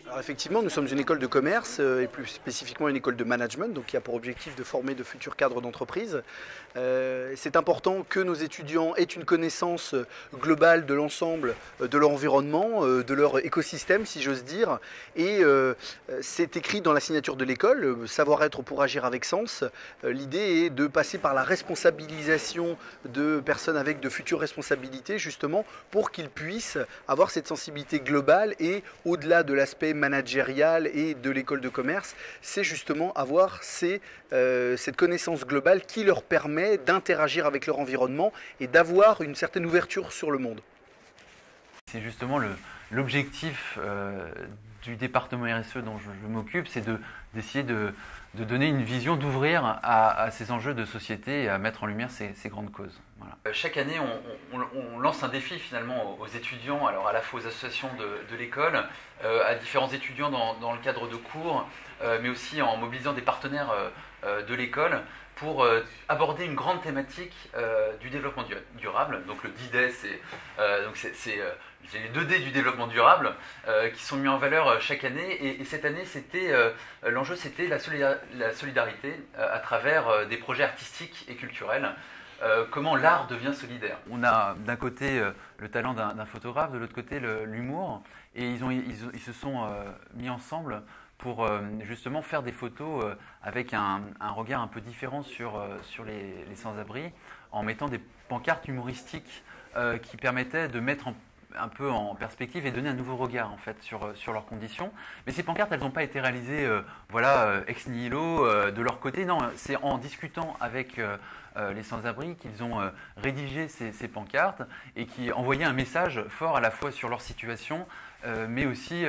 Alors effectivement, nous sommes une école de commerce et plus spécifiquement une école de management, donc qui a pour objectif de former de futurs cadres d'entreprise. C'est important que nos étudiants aient une connaissance globale de l'ensemble de leur environnement, de leur écosystème, si j'ose dire. Et c'est écrit dans la signature de l'école, savoir-être pour agir avec sens. L'idée est de passer par la responsabilisation de personnes avec de futures responsabilités, justement, pour qu'ils puissent avoir cette sensibilité globale et au-delà de l'aspect managérial et de l'école de commerce, c'est justement avoir cette connaissance globale qui leur permet d'interagir avec leur environnement et d'avoir une certaine ouverture sur le monde. C'est justement l'objectif du département RSE dont je m'occupe, c'est d'essayer de donner une vision, d'ouvrir à ces enjeux de société et à mettre en lumière ces grandes causes. Voilà. Chaque année, on lance un défi finalement aux étudiants, alors à la fois aux associations de l'école, à différents étudiants dans le cadre de cours, mais aussi en mobilisant des partenaires de l'école pour aborder une grande thématique du développement durable. Donc le DIDE, c'est les 2D du développement durable qui sont mis en valeur chaque année. Et cette année, l'enjeu, c'était la solidarité à travers des projets artistiques et culturels. Comment l'art devient solidaire. On a d'un côté le talent d'un photographe, de l'autre côté l'humour, et ils se sont mis ensemble pour justement faire des photos avec un regard un peu différent sur les sans-abri, en mettant des pancartes humoristiques qui permettaient de mettre un peu en perspective et donner un nouveau regard en fait sur leurs conditions. Mais ces pancartes, elles n'ont pas été réalisées ex nihilo de leur côté. Non, c'est en discutant avec les sans-abri qu'ils ont rédigé ces pancartes et qui envoyaient un message fort à la fois sur leur situation, mais aussi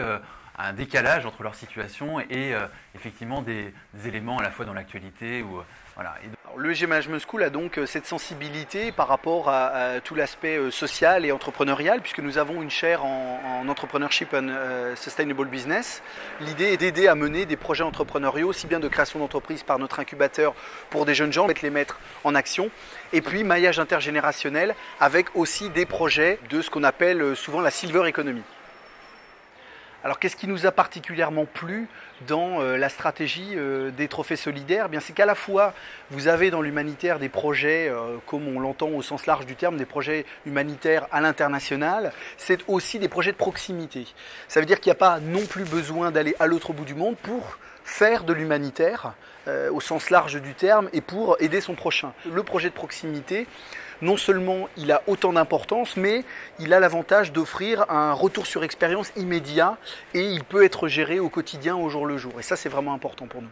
un décalage entre leur situation et effectivement des éléments à la fois dans l'actualité. Voilà. Le EG Management School a donc cette sensibilité par rapport à tout l'aspect social et entrepreneurial, puisque nous avons une chaire en Entrepreneurship and Sustainable Business. L'idée est d'aider à mener des projets entrepreneuriaux, aussi bien de création d'entreprise par notre incubateur pour des jeunes gens, les mettre en action, et puis maillage intergénérationnel avec aussi des projets de ce qu'on appelle souvent la Silver Economy. Alors qu'est-ce qui nous a particulièrement plu dans la stratégie des trophées solidaires? C'est qu'à la fois vous avez dans l'humanitaire des projets, comme on l'entend au sens large du terme, des projets humanitaires à l'international, c'est aussi des projets de proximité. Ça veut dire qu'il n'y a pas non plus besoin d'aller à l'autre bout du monde pour faire de l'humanitaire au sens large du terme et pour aider son prochain. Le projet de proximité, non seulement il a autant d'importance, mais il a l'avantage d'offrir un retour sur expérience immédiat et il peut être géré au quotidien, au jour le jour. Et ça, c'est vraiment important pour nous.